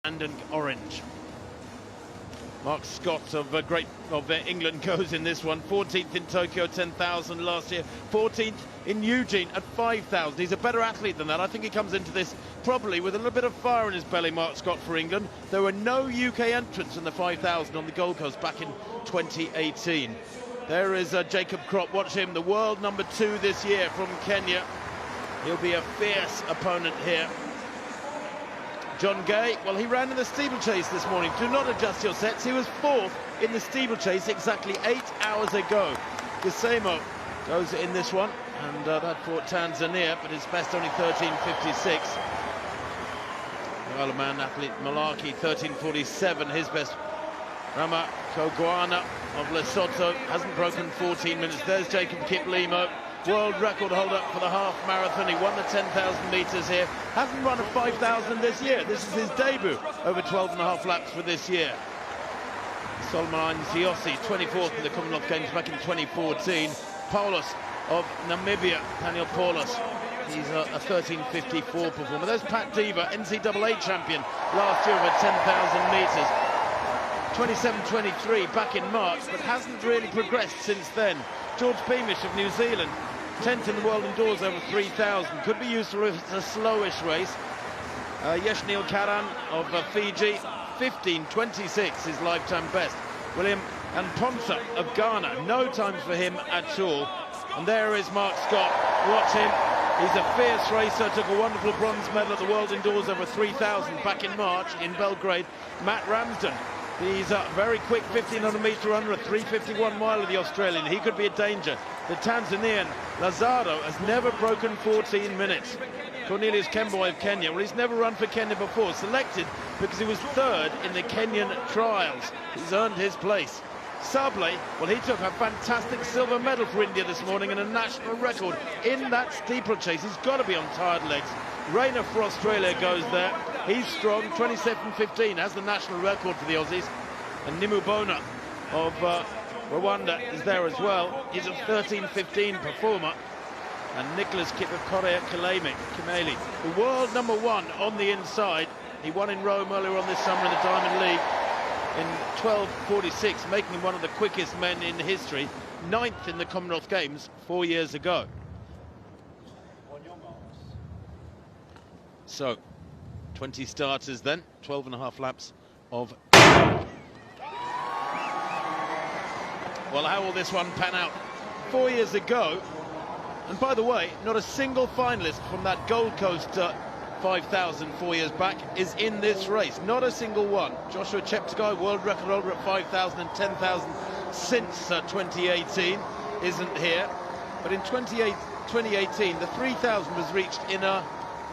and orange. Mark Scott of England goes in this one. 14th in Tokyo, 10,000 last year. 14th in Eugene at 5,000. He's a better athlete than that. I think he comes into this probably with a little bit of fire in his belly, Mark Scott, for England. There were no UK entrants in the 5,000 on the Gold Coast back in 2018. There is Jacob Kplimo. Watch him, the world number 2 this year from Kenya. He'll be a fierce opponent here. John Gay, well, he ran in the steeplechase this morning. Do not adjust your sets. He was 4th in the steeplechase exactly 8 hours ago. Kplimo goes in this one, and that fought Tanzania, but his best only 13.56. The Isle of Man athlete Malaki, 13.47, his best. Rama Kogwana of Lesotho hasn't broken 14 minutes. There's Jacob Kplimo, world record holder for the half marathon. He won the 10,000 metres here. Hasn't run a 5,000 this year. This is his debut over 12.5 laps for this year. Solomon Nsiosi, 24th in the Commonwealth Games back in 2014. Paulus of Namibia, Daniel Paulus, he's a 13.54 performer. There's Pat Diva, NCAA champion last year over 10,000 metres. 27.23 back in March, but hasn't really progressed since then. George Beamish of New Zealand, 10th in the world indoors over 3,000. Could be used for a slowish race. Yeshnil Karan of Fiji, 15.26, his lifetime best. William and Ponsa of Ghana, no times for him at all. And there is Mark Scott. Watch him. He's a fierce racer, took a wonderful bronze medal at the world indoors over 3,000 back in March in Belgrade. Matt Ramsden. He's a very quick 1,500-metre runner, a 3:51 mile of the Australian. He could be a danger. The Tanzanian Lazaro has never broken 14 minutes. Cornelius Kemboi of Kenya, well, he's never run for Kenya before. Selected because he was 3rd in the Kenyan trials. He's earned his place. Sable, well, he took a fantastic silver medal for India this morning and a national record in that steeplechase. He's got to be on tired legs. Rayner for Australia goes there. He's strong, 27.15, has the national record for the Aussies. And Nimubona of Rwanda is there as well. He's a 13.15 performer. And Nicholas Kipakorea Kimeli, the world number 1 on the inside. He won in Rome earlier on this summer in the Diamond League in 12.46, making him one of the quickest men in history. 9th in the Commonwealth Games 4 years ago. So, 20 starters then, 12.5 laps of... Well, how will this one pan out? 4 years ago, and by the way, not a single finalist from that Gold Coast 5,000 4 years back is in this race. Not a single one. Joshua Cheptegei, world record holder at 5,000 and 10,000 since 2018, isn't here. But in 2018, the 3,000 was reached in a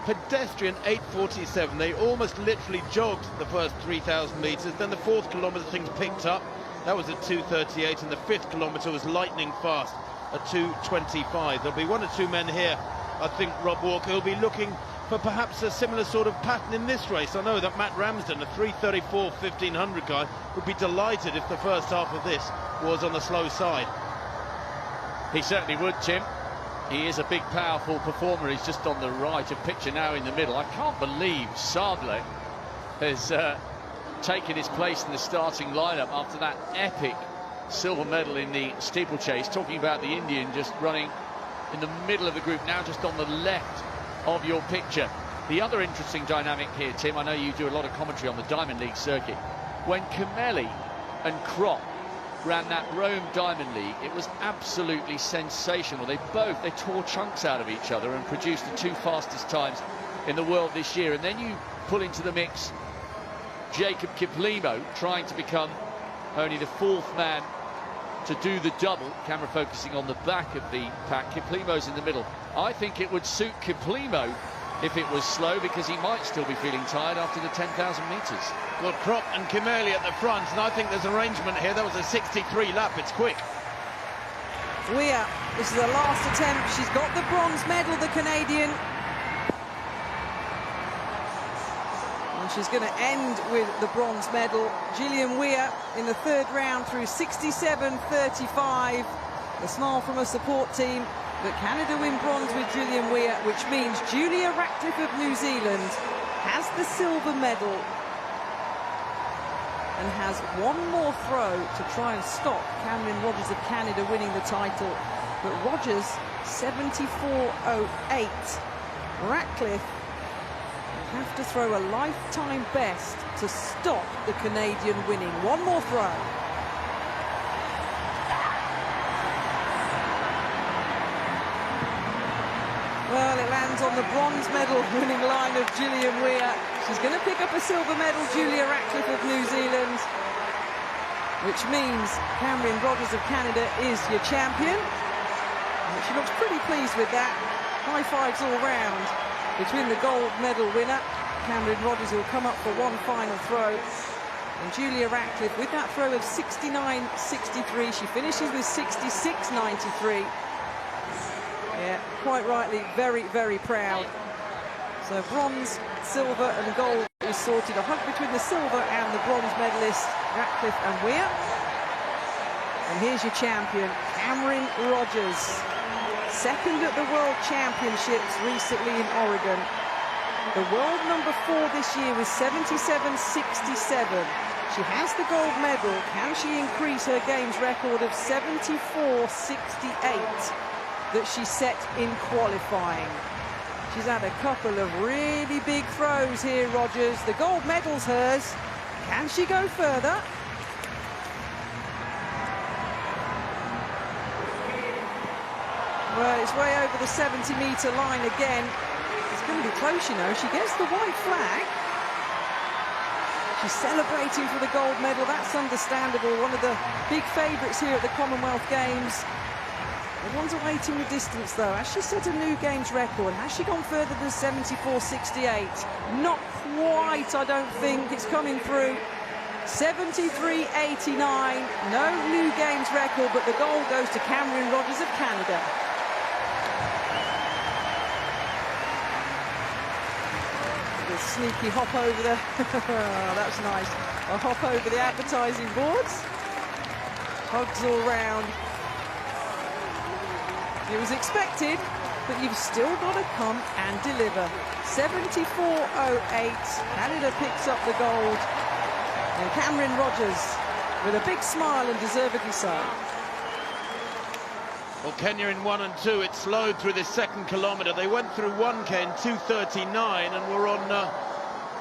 pedestrian 8:47. They almost literally jogged the first 3,000 metres. Then the 4th kilometre things picked up. That was at 2:38, and the 5th kilometre was lightning fast at 2:25. There'll be 1 or 2 men here, I think, Rob Walker, who'll be looking for perhaps a similar sort of pattern in this race. I know that Matt Ramsden, a 3:34 1,500 guy, would be delighted if the first half of this was on the slow side. He certainly would, Tim. He is a big, powerful performer. He's just on the right of picture now in the middle. I can't believe Sable has taken his place in the starting lineup after that epic silver medal in the steeplechase. Talking about the Indian just running in the middle of the group now, just on the left of your picture. The other interesting dynamic here, Tim, I know you do a lot of commentary on the Diamond League circuit. When Kimeli and Kplimo ran that Rome Diamond League, it was absolutely sensational. They tore chunks out of each other and produced the 2 fastest times in the world this year. And then you pull into the mix Jacob Kplimo, trying to become only the 4th man to do the double. Camera focusing on the back of the pack. Kiplimo's in the middle. I think it would suit Kplimo if it was slow, because he might still be feeling tired after the 10,000 metres. Well, Kplimo and Kimeli at the front, and I think there's arrangement here. That was a 63 lap. It's quick. Weir, this is her last attempt. She's got the bronze medal, the Canadian. And she's going to end with the bronze medal. Gillian Weir in the 3rd round through 67.35. A smile from a support team. But Canada win bronze with Gillian Weir, which means Julia Ratcliffe of New Zealand has the silver medal and has one more throw to try and stop Cameron Rogers of Canada winning the title. But Rogers, 74.08. Ratcliffe will have to throw a lifetime best to stop the Canadian winning. One more throw. Well, it lands on the bronze medal winning line of Gillian Weir. She's going to pick up a silver medal, Julia Ratcliffe of New Zealand, which means Cameron Rogers of Canada is your champion. And she looks pretty pleased with that. High fives all round between the gold medal winner. Cameron Rogers will come up for one final throw. And Julia Ratcliffe with that throw of 69.63. She finishes with 66.93. Yeah, quite rightly, very, very proud. So bronze, silver and gold is sorted. A hug between the silver and the bronze medalists, Ratcliffe and Weir. And here's your champion, Cameron Rogers. Second at the World Championships recently in Oregon. The world number 4 this year was 77.67. She has the gold medal. Can she increase her games record of 74.68? That she set in qualifying? She's had a couple of really big throws here, Rogers. The gold medal's hers. Can she go further? Well, it's way over the 70-metre line again. It's going to be close, you know. She gets the white flag. She's celebrating for the gold medal. That's understandable. One of the big favourites here at the Commonwealth Games. Everyone's awaiting the distance, though. Has she set a new games record? Has she gone further than 74.68? Not quite, I don't think. It's coming through. 73.89. No new games record, but the gold goes to Cameron Rogers of Canada. The sneaky hop over the... Oh, that's nice. A hop over the advertising boards. Hugs all round. It was expected, but you've still got to come and deliver. 74.08. Canada picks up the gold. And Cameron Rogers with a big smile, and deservedly so. Well, Kenya in 1 and 2. It slowed through the second kilometre. They went through 1K in 2:39 and were on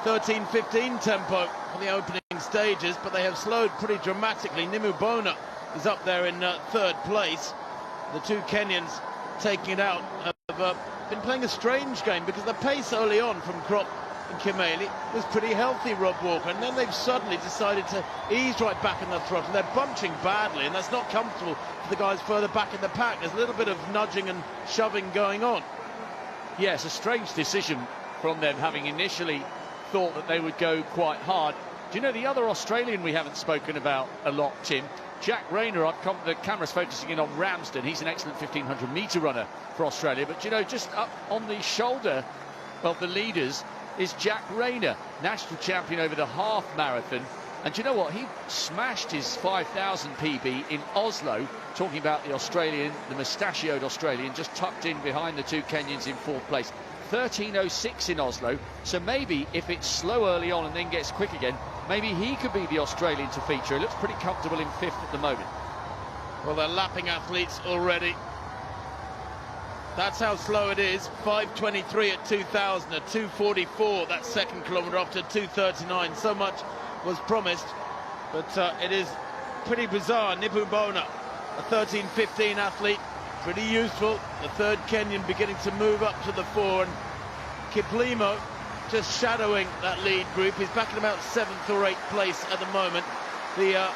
13:15 tempo for the opening stages, but they have slowed pretty dramatically. Nimubona is up there in third place. The two Kenyans taking it out have been playing a strange game, because the pace early on from Krop and Kimeli was pretty healthy, Rob Walker, and then they've suddenly decided to ease right back in the throttle, and they're bunching badly, and that's not comfortable for the guys further back in the pack. There's a little bit of nudging and shoving going on. Yes, a strange decision from them, having initially thought that they would go quite hard. Do you know the other Australian we haven't spoken about a lot, Tim? Jack Rayner. The camera's focusing in on Ramsden. He's an excellent 1500-metre runner for Australia. But, you know, just up on the shoulder of the leaders is Jack Rayner, national champion over the half marathon. And do you know what? He smashed his 5,000 PB in Oslo, talking about the Australian, the mustachioed Australian, just tucked in behind the two Kenyans in fourth place. 13.06 in Oslo. So maybe if it's slow early on and then gets quick again, maybe he could be the Australian to feature. He looks pretty comfortable in fifth at the moment. Well, they're lapping athletes already. That's how slow it is. 5:23 at 2,000, at 2:44 that second kilometre after 2:39. So much was promised, but it is pretty bizarre. Nimubona, a 13:15 athlete, pretty useful. The third Kenyan beginning to move up to the fore, and Kplimo just shadowing that lead group. He's back in about 7th or 8th place at the moment. The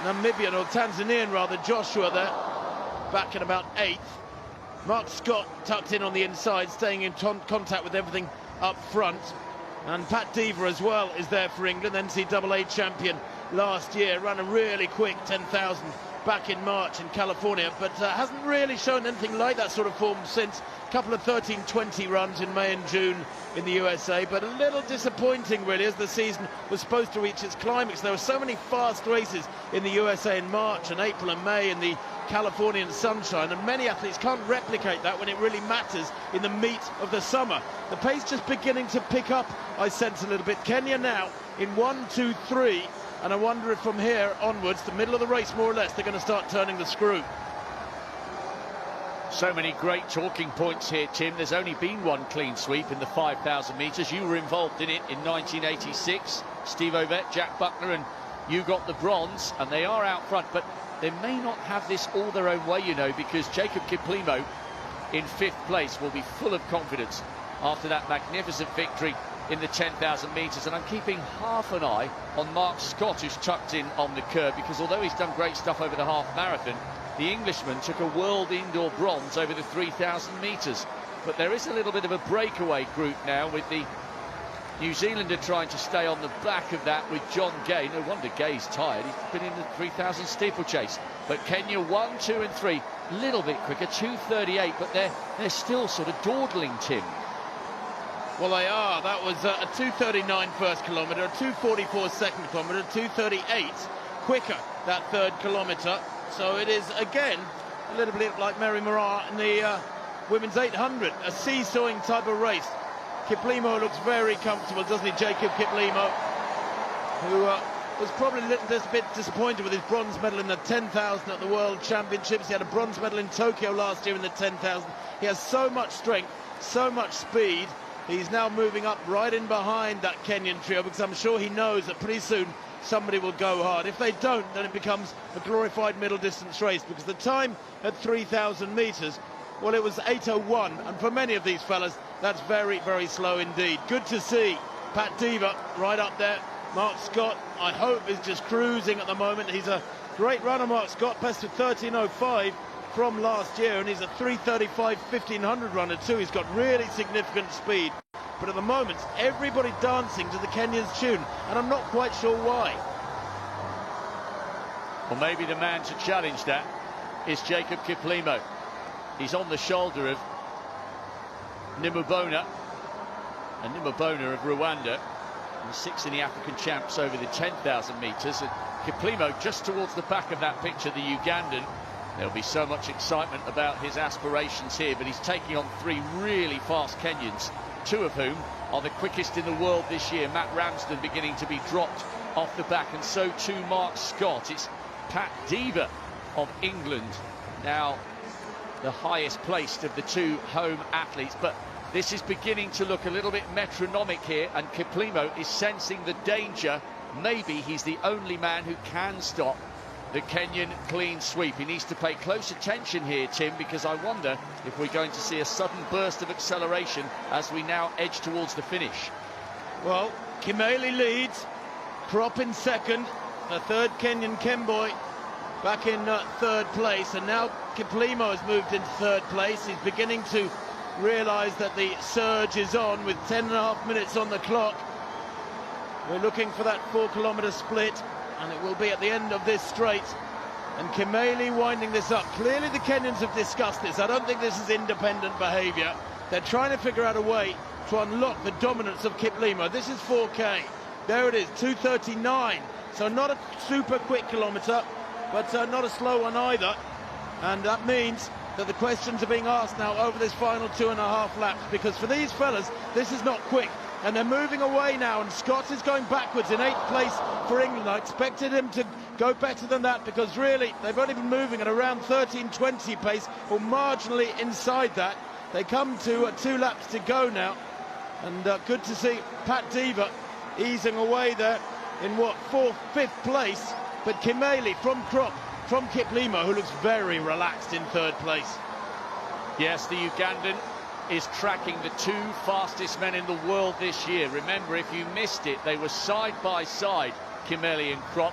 Namibian, or Tanzanian rather, Joshua there, back in about 8th. Mark Scott tucked in on the inside, staying in contact with everything up front. And Pat Deaver as well is there for England, NCAA champion last year, ran a really quick 10,000 back in March in California, but hasn't really shown anything like that sort of form since. A couple of 13:20 runs in May and June in the USA, but a little disappointing really, as the season was supposed to reach its climax. There were so many fast races in the USA in March and April and May in the Californian sunshine, and many athletes can't replicate that when it really matters in the meat of the summer. The pace just beginning to pick up, I sense a little bit. Kenya now in 1, 2, 3, And I wonder if from here onwards, the middle of the race more or less, they're going to start turning the screw. So many great talking points here, Tim. There's only been one clean sweep in the 5,000 metres. You were involved in it in 1986. Steve Ovett, Jack Buckner, and you got the bronze, and they are out front. But they may not have this all their own way, you know, because Jacob Kplimo in 5th place will be full of confidence after that magnificent victory in the 10,000 metres. And I'm keeping half an eye on Mark Scott, who's tucked in on the curb, because although he's done great stuff over the half marathon, the Englishman took a world indoor bronze over the 3,000 metres. But there is a little bit of a breakaway group now, with the New Zealander trying to stay on the back of that with John Gay. No wonder Gay's tired. He's been in the 3,000 steeplechase. But Kenya 1, 2 and 3, a little bit quicker, 2:38, but they're still sort of dawdling, Tim. Well, they are. That was a 2:39 first kilometre, a 2:44 second kilometre, 2:38 quicker that third kilometre. So it is, again, a little bit like Mary Moraa in the women's 800, a seesawing type of race. Kplimo looks very comfortable, doesn't he, Jacob Kplimo, who was probably a little bit disappointed with his bronze medal in the 10,000 at the World Championships. He had a bronze medal in Tokyo last year in the 10,000. He has so much strength, so much speed. He's now moving up right in behind that Kenyan trio, because I'm sure he knows that pretty soon somebody will go hard. If they don't, then it becomes a glorified middle distance race, because the time at 3,000 metres, well, it was 8:01, and for many of these fellas, that's very, very slow indeed. Good to see Pat Diva right up there. Mark Scott, I hope, is just cruising at the moment. He's a great runner, Mark Scott, best of 13:05 from last year, and he's a 3:35 1500 runner too. He's got really significant speed. But at the moment, everybody dancing to the Kenyans' tune, and I'm not quite sure why. Well, maybe the man to challenge that is Jacob Kplimo. He's on the shoulder of Nimubona, and Nimubona of Rwanda, and 6th in the African champs over the 10,000 metres. And Kplimo just towards the back of that picture, the Ugandan. There'll be so much excitement about his aspirations here, but he's taking on 3 really fast Kenyans, 2 of whom are the quickest in the world this year. Matt Ramsden beginning to be dropped off the back, and so too Mark Scott. It's Pat Diva of England now the highest placed of the 2 home athletes, but this is beginning to look a little bit metronomic here, and Kplimo is sensing the danger. Maybe he's the only man who can stop the Kenyan clean sweep. He needs to pay close attention here, Tim, because I wonder if we're going to see a sudden burst of acceleration as we now edge towards the finish. Well, Kimeli leads, Krop in second, the third Kenyan Kemboi back in 3rd place, and now Kplimo has moved into 3rd place. He's beginning to realise that the surge is on with 10.5 minutes on the clock. We're looking for that 4-kilometre split, and it will be at the end of this straight. And Kimeli winding this up. Clearly the Kenyans have discussed this. I don't think this is independent behaviour. They're trying to figure out a way to unlock the dominance of Kplimo. This is 4K. There it is, 2:39. So not a super quick kilometre, but not a slow one either. And that means that the questions are being asked now over this final 2.5 laps, because for these fellas, this is not quick. And they're moving away now, and Scott is going backwards in 8th place for England. I expected him to go better than that, because really, they've only been moving at around 13:20 pace, or marginally inside that. They come to 2 laps to go now, and good to see Pat Diva easing away there in, what, 4th, 5th place. But Kimeli from Krop, from Kplimo, who looks very relaxed in 3rd place. Yes, the Ugandan is tracking the 2 fastest men in the world this year. Remember, if you missed it, they were side by side, Kimeli and Krop,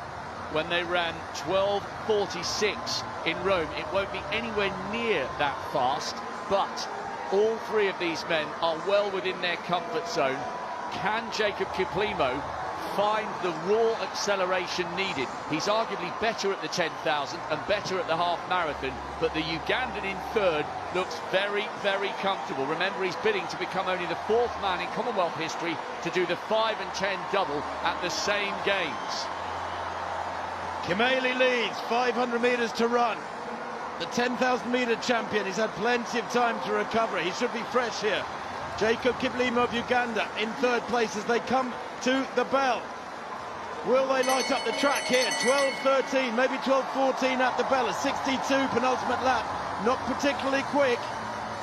when they ran 12:46 in Rome. It won't be anywhere near that fast, but all 3 of these men are well within their comfort zone. Can Jacob Kplimo find the raw acceleration needed? He's arguably better at the 10,000 and better at the half marathon, but the Ugandan in 3rd looks very, very comfortable. Remember, he's bidding to become only the 4th man in Commonwealth history to do the 5 and 10 double at the same games. Kimeli leads, 500 metres to run. The 10,000 metre champion, he's had plenty of time to recover. He should be fresh here. Jacob Kplimo of Uganda in 3rd place as they come to the bell. Will they light up the track here? 12.13, maybe 12.14 at the bell. A 62 penultimate lap. Not particularly quick.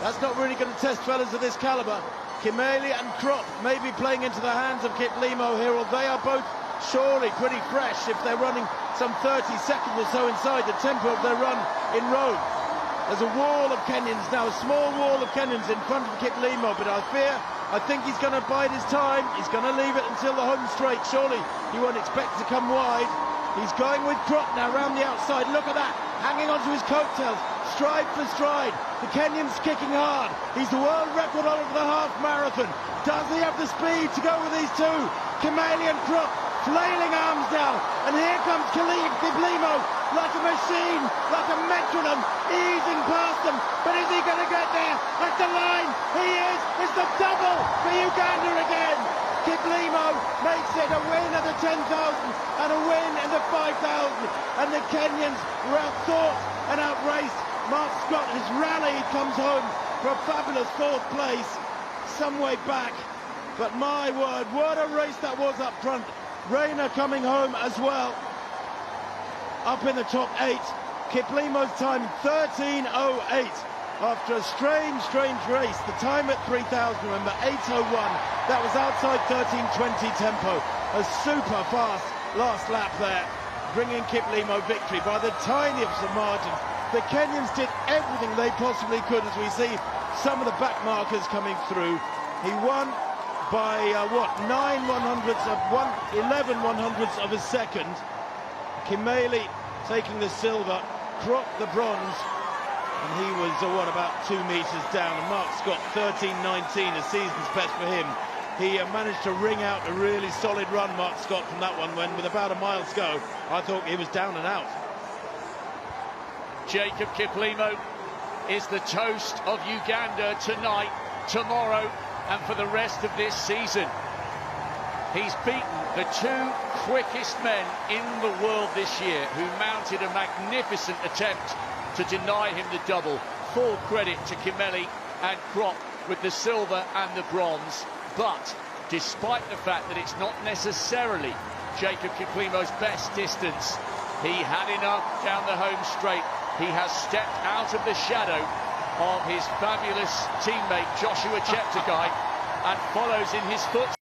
That's not really going to test fellas of this calibre. Kplimo and Krop may be playing into the hands of Kplimo here, or they are both surely pretty fresh if they're running some 30 seconds or so inside the tempo of their run in Rome. There's a wall of Kenyans now, a small wall of Kenyans in front of Kplimo, but I think he's going to bide his time. He's going to leave it until the home straight. Surely he won't expect to come wide. He's going with Krop now round the outside. Look at that, hanging onto his coattails, stride for stride. The Kenyan's kicking hard. He's the world record over the half marathon. Does he have the speed to go with these two? Kplimo and Krop flailing arms now, and here comes Kplimo like a machine, like a metronome, easing past them. But is he going to get there at the line? He is. It's the double for Uganda again. Kplimo makes it a win at the 10,000 and a win in the 5,000, and the Kenyans were outthought and outraced. Mark Scott has rallied, comes home for a fabulous fourth place some way back, but my word, what a race that was up front. Rayner coming home as well, up in the top 8. Kplimo's time 13.08 after a strange race. The time at 3,000, remember, 8.01. That was outside 13.20 tempo. A super fast last lap there, bringing Kplimo victory by the tiniest of margins. The Kenyans did everything they possibly could, as we see some of the back markers coming through. He won by 11 100ths of a second. Kplimo taking the silver, Krop the bronze, and he was about 2 meters down. And Mark Scott 13.19, a season's best for him. He managed to wring out a really solid run, Mark Scott, from that one, when with about a mile to go I thought he was down and out. Jacob Kplimo is the toast of Uganda tonight, tomorrow, and for the rest of this season. He's beaten the 2 quickest men in the world this year, who mounted a magnificent attempt to deny him the double. Full credit to Kplimo and Krop with the silver and the bronze. But despite the fact that it's not necessarily Jacob Kplimo's best distance, he had enough down the home straight. He has stepped out of the shadow of his fabulous teammate Joshua Cheptegei and follows in his footsteps.